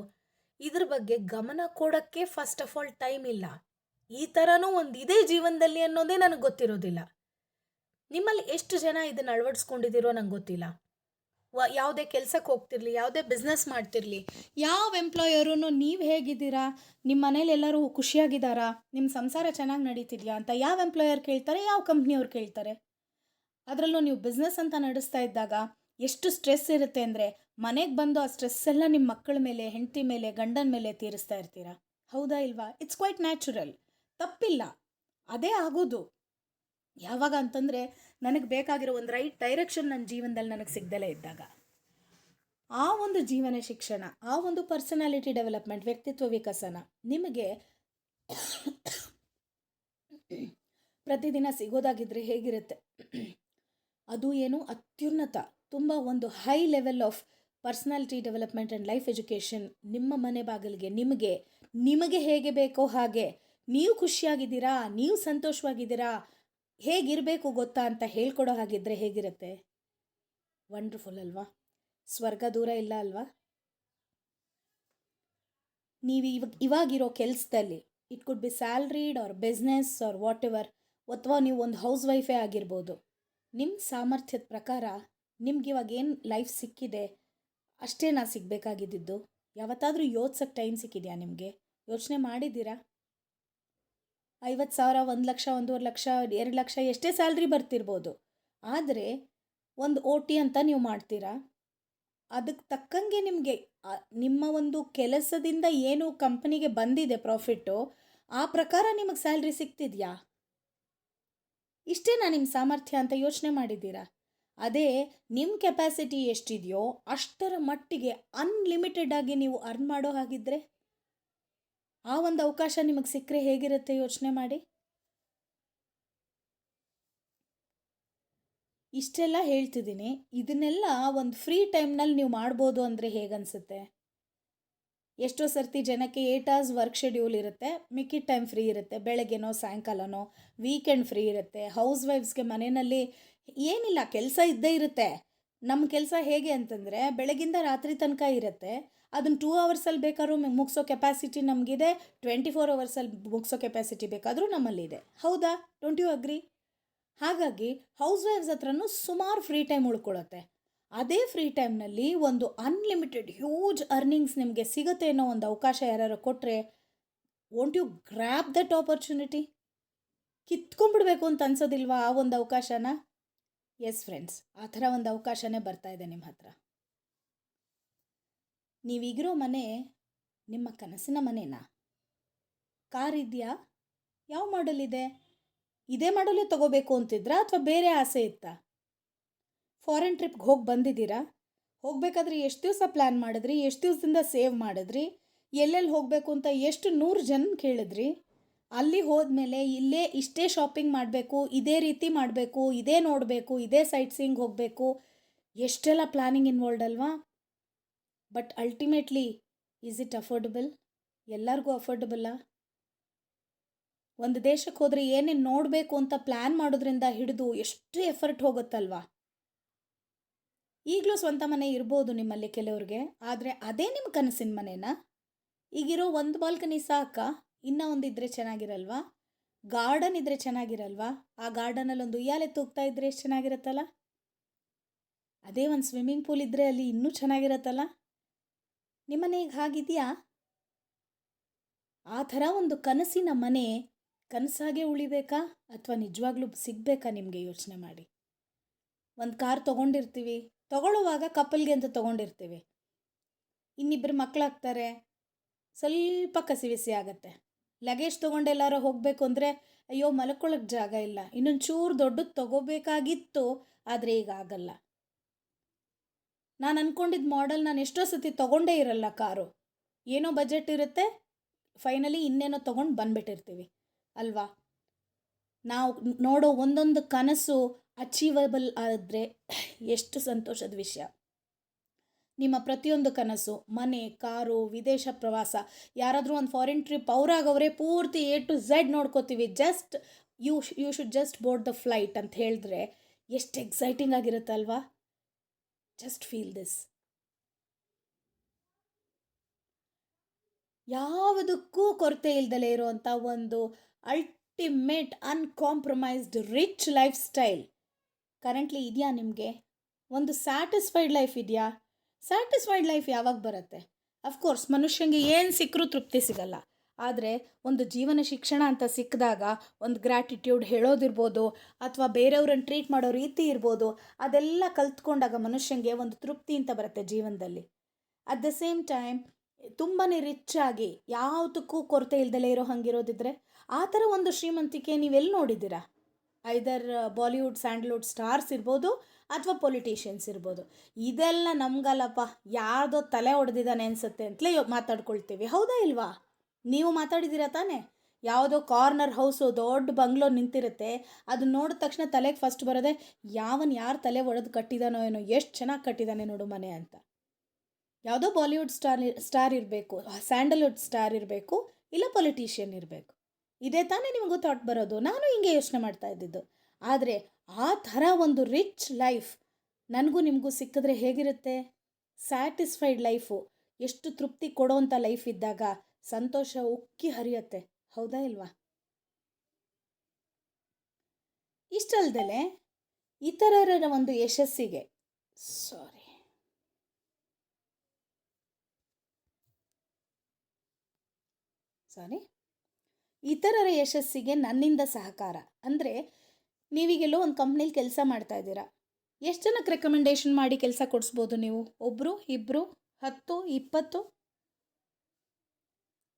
ಇದ್ರ ಬಗ್ಗೆ ಗಮನ ಕೊಡೋಕ್ಕೆ ಫಸ್ಟ್ ಆಫ್ ಆಲ್ ಟೈಮ್ ಇಲ್ಲ. ಈ ಥರನೂ ಒಂದು ಇದೇ ಜೀವನದಲ್ಲಿ ಅನ್ನೋದೇ ನನಗೆ ಗೊತ್ತಿರೋದಿಲ್ಲ. ನಿಮ್ಮಲ್ಲಿ ಎಷ್ಟು ಜನ ಇದನ್ನು ಅಳವಡಿಸ್ಕೊಂಡಿದ್ದೀರೋ ನಂಗೆ ಗೊತ್ತಿಲ್ಲ. ಯಾವುದೇ ಕೆಲಸಕ್ಕೆ ಹೋಗ್ತಿರ್ಲಿ, ಯಾವುದೇ ಬಿಸ್ನೆಸ್ ಮಾಡ್ತಿರಲಿ, ಯಾವ ಎಂಪ್ಲಾಯರೂ ನೀವು ಹೇಗಿದ್ದೀರಾ, ನಿಮ್ಮ ಮನೇಲಿ ಎಲ್ಲರೂ ಖುಷಿಯಾಗಿದ್ದಾರಾ, ನಿಮ್ಮ ಸಂಸಾರ ಚೆನ್ನಾಗಿ ನಡೀತಿದೆಯಾ ಅಂತ ಯಾವ ಎಂಪ್ಲಾಯರ್ ಕೇಳ್ತಾರೆ, ಯಾವ ಕಂಪ್ನಿಯವ್ರು ಕೇಳ್ತಾರೆ? ಅದರಲ್ಲೂ ನೀವು ಬಿಸ್ನೆಸ್ ಅಂತ ನಡೆಸ್ತಾ ಇದ್ದಾಗ ಎಷ್ಟು ಸ್ಟ್ರೆಸ್ ಇರುತ್ತೆ ಅಂದರೆ ಮನೆಗೆ ಬಂದು ಆ ಸ್ಟ್ರೆಸ್ ಎಲ್ಲ ನಿಮ್ಮ ಮಕ್ಕಳ ಮೇಲೆ, ಹೆಂಡತಿ ಮೇಲೆ, ಗಂಡನ ಮೇಲೆ ತೀರಿಸ್ತಾ ಇರ್ತೀರಾ. ಹೌದಾ ಇಲ್ವಾ? ಇಟ್ಸ್ ಕ್ವೈಟ್ ನ್ಯಾಚುರಲ್, ತಪ್ಪಿಲ್ಲ. ಅದೇ ಆಗೋದು. ಯಾವಾಗ ಅಂತಂದರೆ ನನಗೆ ಬೇಕಾಗಿರೋ ಒಂದು ರೈಟ್ ಡೈರೆಕ್ಷನ್ ನನ್ನ ಜೀವನದಲ್ಲಿ ನನಗೆ ಸಿಗ್ದಲೇ ಇದ್ದಾಗ. ಆ ಒಂದು ಜೀವನ ಶಿಕ್ಷಣ, ಆ ಒಂದು ಪರ್ಸನಾಲಿಟಿ ಡೆವಲಪ್ಮೆಂಟ್, ವ್ಯಕ್ತಿತ್ವ ವಿಕಸನ ನಿಮಗೆ ಪ್ರತಿದಿನ ಸಿಗೋದಾಗಿದ್ದರೆ ಹೇಗಿರುತ್ತೆ? ಅದು ಏನು ಅತ್ಯುನ್ನತ, ತುಂಬ ಒಂದು high level of personality development and life education ನಿಮ್ಮ ಮನೆ ಬಾಗಿಲಿಗೆ ನಿಮಗೆ ಹೇಗೆ ಬೇಕೋ ಹಾಗೆ, ನೀವು ಖುಷಿಯಾಗಿದ್ದೀರಾ, ನೀವು ಸಂತೋಷವಾಗಿದ್ದೀರಾ, ಹೇಗಿರಬೇಕು ಗೊತ್ತಾ ಅಂತ ಹೇಳ್ಕೊಡೋ ಹಾಗಿದ್ರೆ ಹೇಗಿರುತ್ತೆ? ವಂಡರ್ಫುಲ್ ಅಲ್ವಾ? ಸ್ವರ್ಗ ದೂರ ಇಲ್ಲ ಅಲ್ವಾ? ನೀವು ಇವಾಗಿರೋ ಕೆಲಸದಲ್ಲಿ it could be salaried or business or whatever, ಅಥವಾ ನೀವು ಒಂದು ಹೌಸ್ ವೈಫೇ ಆಗಿರ್ಬೋದು. ನಿಮ್ಮ ಸಾಮರ್ಥ್ಯದ ಪ್ರಕಾರ ನಿಮ್ಗೆ ಇವಾಗ ಏನು ಲೈಫ್ ಸಿಕ್ಕಿದೆ ಅಷ್ಟೇ ನಾ ಸಿಗಬೇಕಾಗಿದ್ದು. ಯಾವತ್ತಾದರೂ ಯೋಚಿಸೋಕ್ಕೆ ಟೈಮ್ ಸಿಕ್ಕಿದೆಯಾ ನಿಮಗೆ? ಯೋಚನೆ ಮಾಡಿದ್ದೀರಾ? 50,000, 1,00,000, 1,50,000, 2,00,000 ಎಷ್ಟೇ ಸ್ಯಾಲ್ರಿ ಬರ್ತಿರ್ಬೋದು. ಆದರೆ ಒಂದು OT ಅಂತ ನೀವು ಮಾಡ್ತೀರಾ, ಅದಕ್ಕೆ ತಕ್ಕಂಗೆ ನಿಮಗೆ ನಿಮ್ಮ ಒಂದು ಕೆಲಸದಿಂದ ಏನು ಕಂಪನಿಗೆ ಬಂದಿದೆ ಪ್ರಾಫಿಟ್ಟು, ಆ ಪ್ರಕಾರ ನಿಮಗೆ ಸ್ಯಾಲ್ರಿ ಸಿಗ್ತಿದೆಯಾ? ಇಷ್ಟೇನಾ ನಿಮ್ಮ ಸಾಮರ್ಥ್ಯ ಅಂತ ಯೋಚನೆ ಮಾಡಿದ್ದೀರಾ? ಅದೇ ನಿಮ್ಮ ಕೆಪಾಸಿಟಿ ಎಷ್ಟಿದೆಯೋ ಅಷ್ಟರ ಮಟ್ಟಿಗೆ ಅನ್ಲಿಮಿಟೆಡ್ ಆಗಿ ನೀವು ಅರ್ನ್ ಮಾಡೋ ಹಾಗಿದ್ರೆ, ಆ ಒಂದು ಅವಕಾಶ ನಿಮಗೆ ಸಿಕ್ಕರೆ ಹೇಗಿರುತ್ತೆ ಯೋಚನೆ ಮಾಡಿ. ಇಷ್ಟೆಲ್ಲ ಹೇಳ್ತಿದ್ದೀನಿ, ಇದನ್ನೆಲ್ಲ ಒಂದು ಫ್ರೀ ಟೈಮ್ನಲ್ಲಿ ನೀವು ಮಾಡ್ಬೋದು ಅಂದರೆ ಹೇಗನ್ಸುತ್ತೆ? ಎಷ್ಟೋ ಸರ್ತಿ ಜನಕ್ಕೆ 8 hours ವರ್ಕ್ ಶೆಡ್ಯೂಲ್ ಇರುತ್ತೆ, ಮಿಕ್ಕಿದ ಟೈಮ್ ಫ್ರೀ ಇರುತ್ತೆ, ಬೆಳಗ್ಗೆನೋ ಸಾಯಂಕಾಲನೋ, ವೀಕೆಂಡ್ ಫ್ರೀ ಇರುತ್ತೆ. ಹೌಸ್ ವೈಫ್ಸ್ಗೆ ಮನೆಯಲ್ಲಿ ಏನಿಲ್ಲ, ಕೆಲಸ ಇದ್ದೇ ಇರುತ್ತೆ. ನಮ್ಮ ಕೆಲಸ ಹೇಗೆ ಅಂತಂದರೆ ಬೆಳಗಿಂದ ರಾತ್ರಿ ತನಕ ಇರುತ್ತೆ. ಅದನ್ನು 2 hours ಬೇಕಾದ್ರೂ ಮುಗಿಸೋ ಕೆಪಾಸಿಟಿ ನಮಗಿದೆ, 24 hours ಮುಗಿಸೋ ಕೆಪಾಸಿಟಿ ಬೇಕಾದರೂ ನಮ್ಮಲ್ಲಿದೆ. ಹೌದಾ? Don't you agree? ಹಾಗಾಗಿ ಹೌಸ್ ವೈಫ್ಸ್ ಹತ್ರನೂ ಸುಮಾರು ಫ್ರೀ ಟೈಮ್ ಉಳ್ಕೊಳ್ಳುತ್ತೆ. ಅದೇ ಫ್ರೀ ಟೈಮ್ನಲ್ಲಿ ಒಂದು ಅನ್ಲಿಮಿಟೆಡ್ ಹ್ಯೂಜ್ ಅರ್ನಿಂಗ್ಸ್ ನಿಮಗೆ ಸಿಗುತ್ತೆ ಅನ್ನೋ ಒಂದು ಅವಕಾಶ ಯಾರು ಕೊಟ್ಟರೆ, won't you grab that opportunity? ಕಿತ್ಕೊಂಡ್ಬಿಡ್ಬೇಕು ಅಂತ ಅನ್ಸೋದಿಲ್ವಾ ಆ ಒಂದು ಅವಕಾಶನ? ಎಸ್ ಫ್ರೆಂಡ್ಸ್, ಆ ಥರ ಒಂದು ಅವಕಾಶನೇ ಬರ್ತಾ ಇದೆ ನಿಮ್ಮ ಹತ್ರ. ನೀವೀಗಿರೋ ಮನೆ ನಿಮ್ಮ ಕನಸಿನ ಮನೆನಾ? ಕಾರ್ ಇದೆಯಾ? ಯಾವ ಮಾಡಲ್ ಇದೆ? ಇದೇ ಮಾಡಲೇ ತೊಗೋಬೇಕು ಅಂತಿದ್ರಾ ಅಥವಾ ಬೇರೆ ಆಸೆ ಇತ್ತಾ? ಫಾರಿನ್ ಟ್ರಿಪ್ಗೆ ಹೋಗಿ ಬಂದಿದ್ದೀರಾ? ಹೋಗಬೇಕಾದ್ರೆ ಎಷ್ಟು ದಿವಸ ಪ್ಲ್ಯಾನ್ ಮಾಡಿದ್ರಿ? ಎಷ್ಟು ದಿವಸದಿಂದ ಸೇವ್ ಮಾಡಿದ್ರಿ? ಎಲ್ಲೆಲ್ಲಿ ಹೋಗಬೇಕು ಅಂತ ಎಷ್ಟು 100 ಜನ ಕೇಳಿದ್ರಿ? ಅಲ್ಲಿ ಹೋದ್ಮೇಲೆ ಇಲ್ಲೇ ಇಷ್ಟೇ ಶಾಪಿಂಗ್ ಮಾಡಬೇಕು, ಇದೇ ರೀತಿ ಮಾಡಬೇಕು, ಇದೇ ನೋಡಬೇಕು, ಇದೇ ಸೈಟ್ ಸೀಯಿಂಗ್ ಹೋಗಬೇಕು, ಎಷ್ಟೆಲ್ಲ ಪ್ಲ್ಯಾನಿಂಗ್ ಇನ್ವಾಲ್ವ್ಡ್ ಅಲ್ವಾ? But ultimately is it affordable? ಎಲ್ಲರಿಗೂ ಅಫೋರ್ಡಬಲ್ಲಾ? ಒಂದು ದೇಶಕ್ಕೆ ಹೋದರೆ ಏನೇನು ನೋಡಬೇಕು ಅಂತ ಪ್ಲ್ಯಾನ್ ಮಾಡೋದ್ರಿಂದ ಹಿಡಿದು ಎಷ್ಟು ಎಫರ್ಟ್ ಹೋಗುತ್ತಲ್ವಾ? ಈಗಲೂ ಸ್ವಂತ ಮನೆ ಇರ್ಬೋದು ನಿಮ್ಮಲ್ಲಿ ಕೆಲವ್ರಿಗೆ, ಆದರೆ ಅದೇ ನಿಮ್ಮ ಕನಸಿನ ಮನೆನಾ? ಈಗಿರೋ ಒಂದು ಬಾಲ್ಕನಿ ಸಾಕಾ? ಇನ್ನೂ ಒಂದಿದ್ರೆ ಚೆನ್ನಾಗಿರಲ್ವಾ? ಗಾರ್ಡನ್ ಇದ್ರೆ ಚೆನ್ನಾಗಿರಲ್ವಾ? ಆ ಗಾರ್ಡನಲ್ಲಿ ಒಂದು ಉಯ್ಯಾಲೆ ತೂಗ್ತಾ ಇದ್ರೆ ಎಷ್ಟು ಚೆನ್ನಾಗಿರುತ್ತಲ್ಲ? ಅದೇ ಒಂದು ಸ್ವಿಮ್ಮಿಂಗ್ ಪೂಲ್ ಇದ್ದರೆ ಅಲ್ಲಿ ಇನ್ನೂ ಚೆನ್ನಾಗಿರತ್ತಲ್ಲ? ನಿಮ್ಮನೆ ಈಗ ಹಾಗಿದೆಯಾ? ಆ ಥರ ಒಂದು ಕನಸಿನ ಮನೆ ಕನಸಾಗೆ ಉಳಿಬೇಕಾ ಅಥವಾ ನಿಜವಾಗ್ಲೂ ಸಿಗಬೇಕಾ ನಿಮಗೆ? ಯೋಚನೆ ಮಾಡಿ. ಒಂದು ಕಾರ್ ತೊಗೊಂಡಿರ್ತೀವಿ, ತೊಗೊಳ್ಳುವಾಗ ಕಪಲ್ಗೆ ಅಂತ ತೊಗೊಂಡಿರ್ತೀವಿ. ಇನ್ನಿಬ್ಬರು ಮಕ್ಕಳಾಗ್ತಾರೆ, ಸ್ವಲ್ಪ ಕಸಿವಿಸಿ ಆಗುತ್ತೆ. ಲಗೇಜ್ ತೊಗೊಂಡೆಲ್ಲಾರೋ ಹೋಗಬೇಕು ಅಂದರೆ ಅಯ್ಯೋ ಮಲ್ಕೊಳ್ಳೋಕ್ಕೆ ಜಾಗ ಇಲ್ಲ, ಇನ್ನೊಂದು ಚೂರು ದೊಡ್ಡದು ತೊಗೋಬೇಕಾಗಿತ್ತು, ಆದರೆ ಈಗ ಆಗಲ್ಲ. ನಾನು ಅಂದ್ಕೊಂಡಿದ್ದ ಮಾಡೆಲ್ ನಾನು ಎಷ್ಟೋ ಸತಿ ತೊಗೊಂಡೇ ಇರಲ್ಲ ಕಾರು. ಏನೋ ಬಜೆಟ್ ಇರುತ್ತೆ, ಫೈನಲಿ ಇನ್ನೇನೋ ತೊಗೊಂಡು ಬಂದುಬಿಟ್ಟಿರ್ತೀವಿ ಅಲ್ವಾ? ನಾವು ನೋಡೋ ಒಂದೊಂದು ಕನಸು ಅಚೀವಬಲ್ ಆದರೆ ಎಷ್ಟು ಸಂತೋಷದ ವಿಷಯ. ನಿಮ್ಮ ಪ್ರತಿಯೊಂದು ಕನಸು, ಮನೆ, ಕಾರು, ವಿದೇಶ ಪ್ರವಾಸ, ಯಾರಾದರೂ ಒಂದು ಫಾರಿನ್ ಟ್ರಿಪ್ ಅವರಾಗವರೇ ಪೂರ್ತಿ A to Z ನೋಡ್ಕೋತೀವಿ, just you should just board the flight ಅಂತ ಹೇಳಿದ್ರೆ ಎಷ್ಟು ಎಕ್ಸೈಟಿಂಗ್ ಆಗಿರುತ್ತಲ್ವಾ? Just feel this. ಯಾವುದಕ್ಕೂ ಕೊರತೆ ಇಲ್ದಲೇ ಇರುವಂಥ ಒಂದು ultimate uncompromised rich life style currently ಇದೆಯಾ ನಿಮಗೆ? ಒಂದು ಸ್ಯಾಟಿಸ್ಫೈಡ್ ಲೈಫ್ ಇದೆಯಾ? ಸ್ಯಾಟಿಸ್ಫೈಡ್ ಲೈಫ್ ಯಾವಾಗ ಬರುತ್ತೆ? ಅಫ್ಕೋರ್ಸ್ ಮನುಷ್ಯನಿಗೆ ಏನು ಸಿಕ್ಕರೂ ತೃಪ್ತಿ ಸಿಗಲ್ಲ, ಆದರೆ ಒಂದು ಜೀವನ ಶಿಕ್ಷಣ ಅಂತ ಸಿಕ್ಕಿದಾಗ ಒಂದು ಗ್ರ್ಯಾಟಿಟ್ಯೂಡ್ ಹೇಳೋದಿರ್ಬೋದು ಅಥವಾ ಬೇರೆಯವ್ರನ್ನ ಟ್ರೀಟ್ ಮಾಡೋ ರೀತಿ ಇರ್ಬೋದು, ಅದೆಲ್ಲ ಕಲ್ತ್ಕೊಂಡಾಗ ಮನುಷ್ಯನಿಗೆ ಒಂದು ತೃಪ್ತಿ ಅಂತ ಬರುತ್ತೆ ಜೀವನದಲ್ಲಿ. ಅಟ್ ದ ಸೇಮ್ ಟೈಮ್ ತುಂಬಾ ರಿಚ್ ಆಗಿ ಯಾವುದಕ್ಕೂ ಕೊರತೆ ಇಲ್ದಲೇ ಇರೋ ಹಂಗಿರೋದಿದ್ರೆ ಆ ಥರ ಒಂದು ಶ್ರೀಮಂತಿಕೆ ನೀವೆಲ್ಲಿ ನೋಡಿದ್ದೀರಾ? ಐದರ್ ಬಾಲಿವುಡ್ ಸ್ಯಾಂಡಲ್ವುಡ್ ಸ್ಟಾರ್ಸ್ ಇರ್ಬೋದು ಅಥವಾ ಪೊಲಿಟಿಷಿಯನ್ಸ್ ಇರ್ಬೋದು. ಇದೆಲ್ಲ ನಮಗಲ್ಲಪ್ಪ, ಯಾರ್ದೋ ತಲೆ ಹೊಡೆದಿದ್ದಾನೆ ಅನಿಸುತ್ತೆ ಅಂತಲೇ ಮಾತಾಡ್ಕೊಳ್ತೀವಿ, ಹೌದಾ ಇಲ್ವಾ? ನೀವು ಮಾತಾಡಿದ್ದೀರಾ ತಾನೇ? ಯಾವುದೋ ಕಾರ್ನರ್ ಹೌಸು ದೊಡ್ಡ ಬಂಗ್ಲೋ ನಿಂತಿರುತ್ತೆ, ಅದು ನೋಡಿದ ತಕ್ಷಣ ತಲೆಗೆ ಫಸ್ಟ್ ಬರೋದೆ ಯಾರು ತಲೆ ಒಡೆದು ಕಟ್ಟಿದಾನೋ ಏನೋ, ಎಷ್ಟು ಚೆನ್ನಾಗಿ ಕಟ್ಟಿದ್ದಾನೆ ನೋಡು ಮನೆ ಅಂತ. ಯಾವುದೋ ಬಾಲಿವುಡ್ ಸ್ಟಾರ್ ಇರಬೇಕು, ಸ್ಯಾಂಡಲ್ವುಡ್ ಸ್ಟಾರ್ ಇರಬೇಕು, ಇಲ್ಲ ಪೊಲಿಟಿಷಿಯನ್ ಇರಬೇಕು, ಇದೇ ತಾನೇ ನಿಮಗೂ ಥಾಟ್ ಬರೋದು. ನಾನು ಹಿಂಗೆ ಯೋಚನೆ ಮಾಡ್ತಾ ಇದ್ದಿದ್ದು. ಆದರೆ ಆ ಥರ ಒಂದು ರಿಚ್ ಲೈಫ್ ನನಗೂ ನಿಮಗೂ ಸಿಕ್ಕಿದ್ರೆ ಹೇಗಿರುತ್ತೆ? ಸ್ಯಾಟಿಸ್ಫೈಡ್ ಲೈಫು, ಎಷ್ಟು ತೃಪ್ತಿ ಕೊಡೋವಂಥ ಲೈಫ್ ಇದ್ದಾಗ ಸಂತೋಷ ಉಕ್ಕಿ ಹರಿಯುತ್ತೆ, ಹೌದಾ ಇಲ್ವಾ? ಇಷ್ಟಲ್ದಲೆ ಇತರರ ಒಂದು ಯಶಸ್ಸಿಗೆ ಇತರರ ಯಶಸ್ಸಿಗೆ ನನ್ನಿಂದ ಸಹಕಾರ ಅಂದರೆ, ನೀವೀಗೆಲ್ಲೋ ಒಂದು ಕಂಪ್ನಿಲಿ ಕೆಲಸ ಮಾಡ್ತಾ ಇದ್ದೀರಾ, ಎಷ್ಟು ಜನಕ್ಕೆ ರೆಕಮೆಂಡೇಶನ್ ಮಾಡಿ ಕೆಲಸ ಕೊಡಿಸ್ಬೋದು ನೀವು? ಒಬ್ಬರು, ಇಬ್ಬರು, 10, 20?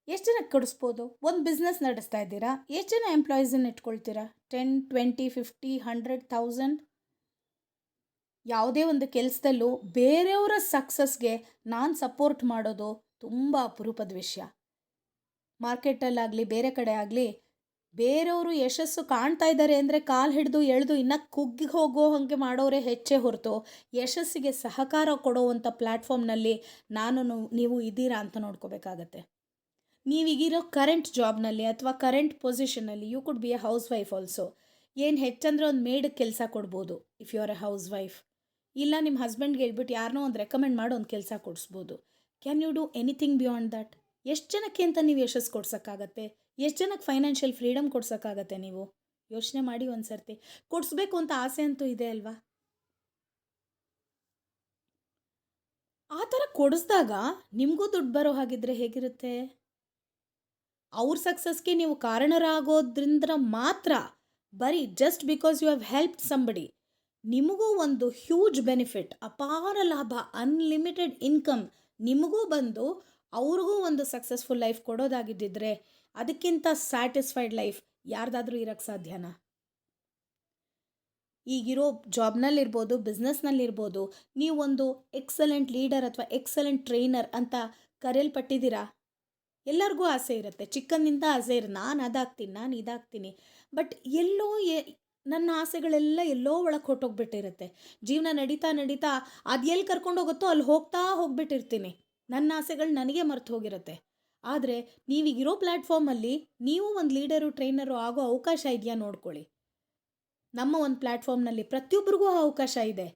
ಎಷ್ಟು ಜನಕ್ಕೆ ಕೊಡಿಸ್ಬೋದು? ಒಂದು ಬಿಸ್ನೆಸ್ ನಡೆಸ್ತಾ ಇದ್ದೀರಾ, ಎಷ್ಟು ಜನ ಎಂಪ್ಲಾಯೀಸನ್ನು ಇಟ್ಕೊಳ್ತೀರಾ? 10, 20, 50, 100, 1000? ಯಾವುದೇ ಒಂದು ಕೆಲಸದಲ್ಲೂ ಬೇರೆಯವರ ಸಕ್ಸಸ್ಗೆ ನಾನು ಸಪೋರ್ಟ್ ಮಾಡೋದು ತುಂಬ ಅಪರೂಪದ ವಿಷಯ. ಮಾರ್ಕೆಟಲ್ಲಾಗಲಿ ಬೇರೆ ಕಡೆ ಆಗಲಿ ಬೇರೆಯವರು ಯಶಸ್ಸು ಕಾಣ್ತಾ ಇದ್ದಾರೆ ಅಂದರೆ ಕಾಲು ಹಿಡಿದು ಎಳೆದು ಇನ್ನೂ ಕುಗ್ಗಿ ಹೋಗೋ ಹಾಗೆ ಮಾಡೋರೇ ಹೆಚ್ಚೇ ಹೊರತು ಯಶಸ್ಸಿಗೆ ಸಹಕಾರ ಕೊಡೋವಂಥ ಪ್ಲ್ಯಾಟ್ಫಾರ್ಮ್ನಲ್ಲಿ ನೀವು ಇದ್ದೀರಾ ಅಂತ ನೋಡ್ಕೋಬೇಕಾಗತ್ತೆ. ನೀವೀಗಿರೋ ಕರೆಂಟ್ ಜಾಬ್ನಲ್ಲಿ ಅಥವಾ ಕರೆಂಟ್ ಪೊಸಿಷನ್ನಲ್ಲಿ you could be a housewife also. ಏನು ಹೆಚ್ಚಂದ್ರೆ ಒಂದು ಮೇಡಿಗೆ ಕೆಲಸ ಕೊಡ್ಬೋದು if you are a housewife. ಇಲ್ಲ ನಿಮ್ಮ ಹಸ್ಬೆಂಡ್ಗೆ ಹೇಳ್ಬಿಟ್ಟು ಯಾರನ್ನೋ ಒಂದು ರೆಕಮೆಂಡ್ ಮಾಡಿ ಒಂದು ಕೆಲಸ ಕೊಡಿಸ್ಬೋದು. Can you do anything beyond that? ಎಷ್ಟು ಜನಕ್ಕೆ ಅಂತ ನೀವು ಯಶಸ್ಸು ಕೊಡ್ಸೋಕ್ಕಾಗತ್ತೆ? ಎಷ್ಟು ಜನಕ್ಕೆ ಫೈನಾನ್ಷಿಯಲ್ ಫ್ರೀಡಮ್ ಕೊಡ್ಸೋಕ್ಕಾಗತ್ತೆ? ನೀವು ಯೋಚನೆ ಮಾಡಿ ಒಂದು ಸರ್ತಿ. ಕೊಡಿಸ್ಬೇಕು ಅಂತ ಆಸೆ ಅಂತೂ ಇದೆ ಅಲ್ವಾ? ಆ ಥರ ಕೊಡಿಸ್ದಾಗ ನಿಮಗೂ ದುಡ್ಡು ಬರೋ ಹಾಗಿದ್ರೆ ಹೇಗಿರುತ್ತೆ? ಅವ್ರ ಸಕ್ಸಸ್ಗೆ ನೀವು ಕಾರಣರಾಗೋದ್ರಿಂದ ಮಾತ್ರ, ಬರೀ just because you have helped somebody, ನಿಮಗೂ ಒಂದು ಹ್ಯೂಜ್ ಬೆನಿಫಿಟ್, ಅಪಾರ ಲಾಭ, ಅನ್ಲಿಮಿಟೆಡ್ ಇನ್ಕಮ್ ನಿಮಗೂ ಬಂದು ಅವ್ರಿಗೂ ಒಂದು ಸಕ್ಸಸ್ಫುಲ್ ಲೈಫ್ ಕೊಡೋದಾಗಿದ್ದಿದ್ರೆ ಅದಕ್ಕಿಂತ ಸ್ಯಾಟಿಸ್ಫೈಡ್ ಲೈಫ್ ಯಾರ್ದಾದ್ರೂ ಇರೋಕ್ಕೆ ಸಾಧ್ಯನಾ? ಈಗಿರೋ ಜಾಬ್ನಲ್ಲಿರ್ಬೋದು, ಬಿಸ್ನೆಸ್ನಲ್ಲಿರ್ಬೋದು, ನೀವು ಒಂದು ಎಕ್ಸಲೆಂಟ್ ಲೀಡರ್ ಅಥವಾ ಎಕ್ಸಲೆಂಟ್ ಟ್ರೈನರ್ ಅಂತ ಕರೆಯಲ್ಪಟ್ಟಿದ್ದೀರಾ? ಎಲ್ಲರಿಗೂ ಆಸೆ ಇರುತ್ತೆ, ಚಿಕ್ಕಂದಿನಿಂದ ಆಸೆ ಇರುತ್ತೆ, ನಾನು ಅದಾಗ್ತೀನಿ, ನಾನು ಇದಾಗ್ತೀನಿ. ಬಟ್ ಎಲ್ಲೋ ನನ್ನ ಆಸೆಗಳೆಲ್ಲ ಎಲ್ಲೋ ಒಳಗೆ ಹೊಟ್ಟೋಗ್ಬಿಟ್ಟಿರುತ್ತೆ. ಜೀವನ ನಡೀತಾ ನಡೀತಾ ಅದು ಎಲ್ಲಿ ಕರ್ಕೊಂಡು ಹೋಗುತ್ತೋ ಅಲ್ಲಿ ಹೋಗ್ಬಿಟ್ಟಿರ್ತೀನಿ. ನನ್ನ ಆಸೆಗಳು ನನಗೆ ಮರ್ತು ಹೋಗಿರುತ್ತೆ. ಆದರೆ ನೀವೀಗಿರೋ ಪ್ಲ್ಯಾಟ್ಫಾರ್ಮಲ್ಲಿ ನೀವು ಒಂದು ಲೀಡರು ಟ್ರೈನರು ಆಗೋ ಅವಕಾಶ ಇದೆಯಾ ನೋಡ್ಕೊಳ್ಳಿ. ನಮ್ಮ ಒಂದು ಪ್ಲ್ಯಾಟ್ಫಾರ್ಮ್ನಲ್ಲಿ ಪ್ರತಿಯೊಬ್ಬರಿಗೂ ಅವಕಾಶ ಇದೆ.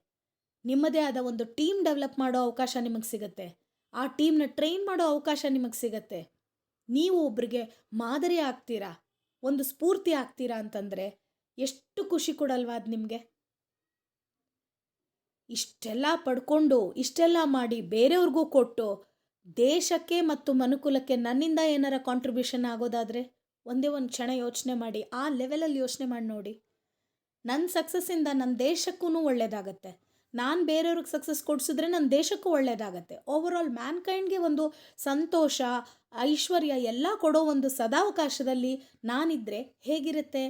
ನಿಮ್ಮದೇ ಆದ ಒಂದು ಟೀಮ್ ಡೆವಲಪ್ ಮಾಡೋ ಅವಕಾಶ ನಿಮಗೆ ಸಿಗುತ್ತೆ. ಆ ಟೀಮ್ನ ಟ್ರೈನ್ ಮಾಡೋ ಅವಕಾಶ ನಿಮಗೆ ಸಿಗುತ್ತೆ. ನೀವು ಒಬ್ರಿಗೆ ಮಾದರಿ ಆಗ್ತೀರಾ, ಒಂದು ಸ್ಫೂರ್ತಿ ಆಗ್ತೀರಾ ಅಂತಂದರೆ ಎಷ್ಟು ಖುಷಿ ಕೊಡಲ್ವಾ ಅದು ನಿಮಗೆ? ಇಷ್ಟೆಲ್ಲ ಪಡ್ಕೊಂಡು, ಇಷ್ಟೆಲ್ಲ ಮಾಡಿ ಬೇರೆಯವ್ರಿಗೂ ಕೊಟ್ಟು, ದೇಶಕ್ಕೆ ಮತ್ತು ಮನುಕುಲಕ್ಕೆ ನನ್ನಿಂದ ಏನಾರ ಕಾಂಟ್ರಿಬ್ಯೂಷನ್ ಆಗೋದಾದರೆ ಒಂದೇ ಒಂದು ಕ್ಷಣ ಯೋಚನೆ ಮಾಡಿ, ಆ ಲೆವೆಲಲ್ಲಿ ಯೋಚನೆ ಮಾಡಿ ನೋಡಿ. ನನ್ನ ಸಕ್ಸಸ್ಸಿಂದ ನನ್ನ ದೇಶಕ್ಕೂ ಒಳ್ಳೆಯದಾಗತ್ತೆ. ನಾನು ಬೇರೆಯವ್ರಿಗೆ ಸಕ್ಸಸ್ ಕೊಡಿಸಿದ್ರೆ ನನ್ನ ದೇಶಕ್ಕೂ ಒಳ್ಳೆಯದಾಗತ್ತೆ. ಓವರಾಲ್ ಮ್ಯಾನ್ಕೈಂಡ್ಗೆ ಒಂದು ಸಂತೋಷ, ಐಶ್ವರ್ಯ ಎಲ್ಲ ಕೊಡೋ ಒಂದು ಸದಾವಕಾಶದಲ್ಲಿ ನಾನಿದ್ದರೆ ಹೇಗಿರುತ್ತೆ?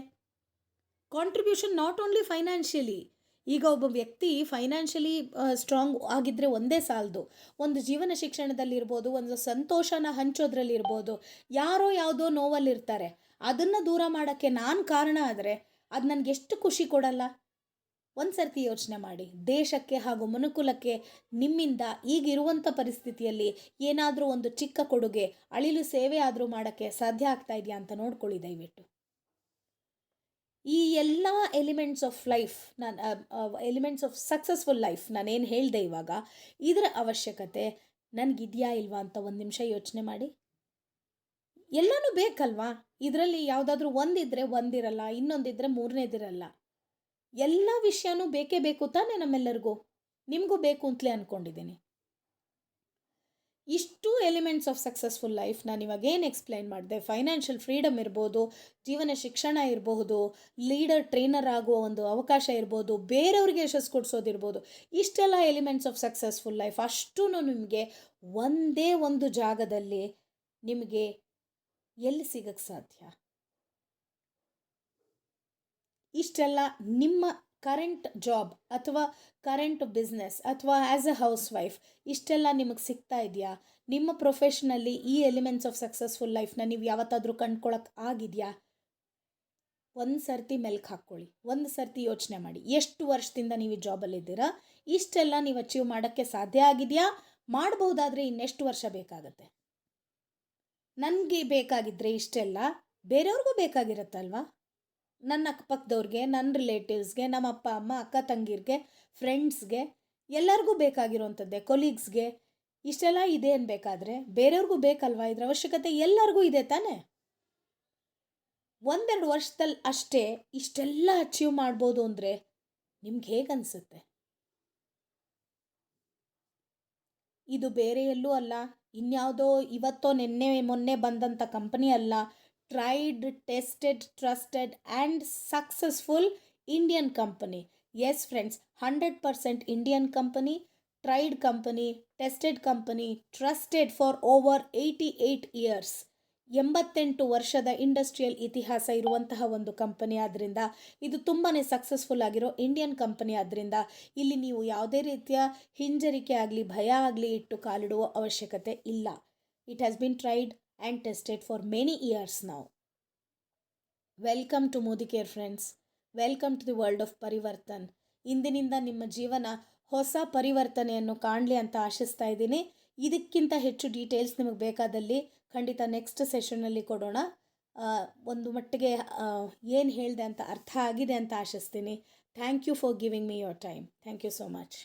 Contribution not only financially. ಈಗ ಒಬ್ಬ ವ್ಯಕ್ತಿ ಫೈನಾನ್ಷಿಯಲಿ ಸ್ಟ್ರಾಂಗ್ ಆಗಿದ್ದರೆ ಒಂದೇ ಸಾಲದು. ಒಂದು ಜೀವನ ಶಿಕ್ಷಣದಲ್ಲಿರ್ಬೋದು, ಒಂದು ಸಂತೋಷನ ಹಂಚೋದ್ರಲ್ಲಿರ್ಬೋದು, ಯಾರೋ ಯಾವುದೋ ನೋವಲ್ಲಿರ್ತಾರೆ, ಅದನ್ನು ದೂರ ಮಾಡೋಕ್ಕೆ ನಾನು ಕಾರಣ ಆದರೆ ಅದು ನನಗೆ ಎಷ್ಟು ಖುಷಿ ಕೊಡಲ್ಲ? ಒಂದು ಸರ್ತಿ ಯೋಚನೆ ಮಾಡಿ. ದೇಶಕ್ಕೆ ಹಾಗೂ ಮನುಕುಲಕ್ಕೆ ನಿಮ್ಮಿಂದ ಈಗಿರುವಂಥ ಪರಿಸ್ಥಿತಿಯಲ್ಲಿ ಏನಾದರೂ ಒಂದು ಚಿಕ್ಕ ಕೊಡುಗೆ, ಅಳಿಲು ಸೇವೆ ಆದರೂ ಮಾಡೋಕ್ಕೆ ಸಾಧ್ಯ ಆಗ್ತಾ ಇದೆಯಾ ಅಂತ ನೋಡ್ಕೊಳ್ಳಿ ದಯವಿಟ್ಟು. ಈ ಎಲ್ಲ elements of life, elements of successful life ನಾನೇನು ಹೇಳಿದೆ ಇವಾಗ, ಇದರ ಅವಶ್ಯಕತೆ ನನಗಿದೆಯಾ ಇಲ್ವಾ ಅಂತ ಒಂದು ನಿಮಿಷ ಯೋಚನೆ ಮಾಡಿ. ಎಲ್ಲನೂ ಬೇಕಲ್ವಾ? ಇದರಲ್ಲಿ ಯಾವುದಾದ್ರೂ ಒಂದಿದ್ರೆ ಒಂದಿರಲ್ಲ, ಇನ್ನೊಂದಿದ್ರೆ ಮೂರನೇದಿರಲ್ಲ. ಎಲ್ಲ ವಿಷಯನೂ ಬೇಕೇ ಬೇಕು ತಾನೇ ನಮ್ಮೆಲ್ಲರಿಗೂ. ನಿಮಗೂ ಬೇಕು ಅಂತಲೇ ಅಂದ್ಕೊಂಡಿದ್ದೀನಿ. ಇಷ್ಟು ಎಲಿಮೆಂಟ್ಸ್ ಆಫ್ ಸಕ್ಸಸ್ಫುಲ್ ಲೈಫ್ ನಾನು ಇವಾಗ ಏನು ಎಕ್ಸ್ಪ್ಲೈನ್ ಮಾಡಿದೆ, ಫೈನಾನ್ಷಿಯಲ್ ಫ್ರೀಡಮ್ ಇರ್ಬೋದು, ಜೀವನ ಶಿಕ್ಷಣ ಇರಬಹುದು, ಲೀಡರ್ ಟ್ರೈನರ್ ಆಗುವ ಒಂದು ಅವಕಾಶ ಇರ್ಬೋದು, ಬೇರೆಯವ್ರಿಗೆ ಯಶಸ್ಸು ಕೊಡಿಸೋದಿರ್ಬೋದು, ಇಷ್ಟೆಲ್ಲ ಎಲಿಮೆಂಟ್ಸ್ ಆಫ್ ಸಕ್ಸಸ್ಫುಲ್ ಲೈಫ್ ಅಷ್ಟೂ ನಿಮಗೆ ಒಂದೇ ಒಂದು ಜಾಗದಲ್ಲಿ ನಿಮಗೆ ಎಲ್ಲಿ ಸಿಗಕ್ಕೆ ಸಾಧ್ಯ? ಇಷ್ಟೆಲ್ಲ ನಿಮ್ಮ ಕರೆಂಟ್ ಜಾಬ್ ಅಥವಾ ಕರೆಂಟ್ ಬಿಸ್ನೆಸ್ ಅಥವಾ ಆ್ಯಸ್ ಎ ಹೌಸ್ ವೈಫ್ ಇಷ್ಟೆಲ್ಲ ನಿಮಗೆ ಸಿಗ್ತಾ ಇದೆಯಾ? ನಿಮ್ಮ ಪ್ರೊಫೆಷನಲ್ಲಿ ಈ ಎಲಿಮೆಂಟ್ಸ್ ಆಫ್ ಸಕ್ಸಸ್ಫುಲ್ ಲೈಫ್ನ ನೀವು ಯಾವತ್ತಾದರೂ ಕಂಡ್ಕೊಳಕ್ಕೆ ಆಗಿದೆಯಾ? ಒಂದು ಸರ್ತಿ ಮೆಲ್ಕು ಹಾಕ್ಕೊಳ್ಳಿ, ಒಂದು ಸರ್ತಿ ಯೋಚನೆ ಮಾಡಿ. ಎಷ್ಟು ವರ್ಷದಿಂದ ನೀವು ಈ ಜಾಬಲ್ಲಿದ್ದೀರಾ? ಇಷ್ಟೆಲ್ಲ ನೀವು ಅಚೀವ್ ಮಾಡೋಕ್ಕೆ ಸಾಧ್ಯ ಆಗಿದೆಯಾ? ಮಾಡ್ಬೋದಾದರೆ ಇನ್ನೆಷ್ಟು ವರ್ಷ ಬೇಕಾಗತ್ತೆ? ನನಗೆ ಬೇಕಾಗಿದ್ದರೆ ಇಷ್ಟೆಲ್ಲ ಬೇರೆಯವ್ರಿಗೂ ಬೇಕಾಗಿರುತ್ತಲ್ವಾ? ನನ್ನ ಅಕ್ಕಪಕ್ಕದವ್ರಿಗೆ, ನನ್ನ ರಿಲೇಟಿವ್ಸ್ಗೆ, ನಮ್ಮ ಅಪ್ಪ ಅಮ್ಮ, ಅಕ್ಕ ತಂಗಿರಿಗೆ, ಫ್ರೆಂಡ್ಸ್ಗೆ, ಎಲ್ಲರಿಗೂ ಬೇಕಾಗಿರೋವಂಥದ್ದೇ, ಕೊಲೀಗ್ಸ್ಗೆ ಇಷ್ಟೆಲ್ಲ ಇದೆ ಅನ್ಬೇಕಾದ್ರೆ ಬೇರೆಯವ್ರಿಗೂ ಬೇಕಲ್ವಾ? ಇದರ ಅವಶ್ಯಕತೆ ಎಲ್ಲರಿಗೂ ಇದೆ ತಾನೇ? ಒಂದೆರಡು ವರ್ಷದಲ್ಲಿ ಅಷ್ಟೇ ಇಷ್ಟೆಲ್ಲ ಅಚೀವ್ ಮಾಡ್ಬೋದು ಅಂದರೆ ನಿಮ್ಗೆ ಹೇಗನ್ಸುತ್ತೆ? ಇದು ಬೇರೆ ಎಲ್ಲೂ ಅಲ್ಲ, ಇನ್ಯಾವುದೋ ಇವತ್ತೋ ನಿನ್ನೆ ಮೊನ್ನೆ ಬಂದಂಥ ಕಂಪನಿ ಅಲ್ಲ. tried, tested, trusted and successful Indian company. Yes friends, 100% Indian company, tried company, tested company, trusted for over 88 years. 88 ವರ್ಷದ ಇಂಡಸ್ಟ್ರಿಯಲ್ ಇತಿಹಾಸ ಇರುವಂತಹ ಒಂದು ಕಂಪನಿ. ಆದ್ದರಿಂದ ಇದು ತುಂಬಾ ಸಕ್ಸಸ್ಫುಲ್ ಆಗಿರೋ ಇಂಡಿಯನ್ ಕಂಪನಿ. ಆದ್ದರಿಂದ ಇಲ್ಲಿ ನೀವು ಯಾವುದೇ ರೀತಿಯ ಹಿಂಜರಿಕೆ ಆಗಲಿ, ಭಯ ಆಗಲಿ ಇಟ್ಟು ಕಾಲಿಡುವ ಅವಶ್ಯಕತೆ ಇಲ್ಲ. It has been tried and tested for many years now. Welcome to Modi Care friends. Welcome to the world of Parivartan. ಇಂದಿನಿಂದ ನಿಮ್ಮ ಜೀವನ ಹೊಸ ಪರಿವರ್ತನೆಯನ್ನು ಕಾಣಲಿ ಅಂತ ಆಶಿಸ್ತಾ ಇದ್ದೀನಿ. ಇದಕ್ಕಿಂತ ಹೆಚ್ಚು ಡೀಟೇಲ್ಸ್ ನಿಮಗೆ ಬೇಕಾದಲ್ಲಿ ಖಂಡಿತ ನೆಕ್ಸ್ಟ್ ಸೆಷನ್ನಲ್ಲಿ ಕೊಡೋಣ. ಒಂದು ಮಟ್ಟಿಗೆ ಏನು ಹೇಳಿದೆ ಅಂತ ಅರ್ಥ ಆಗಿದೆ ಅಂತ ಆಶಿಸ್ತೀನಿ. Thank you for giving me your time. Thank you so much.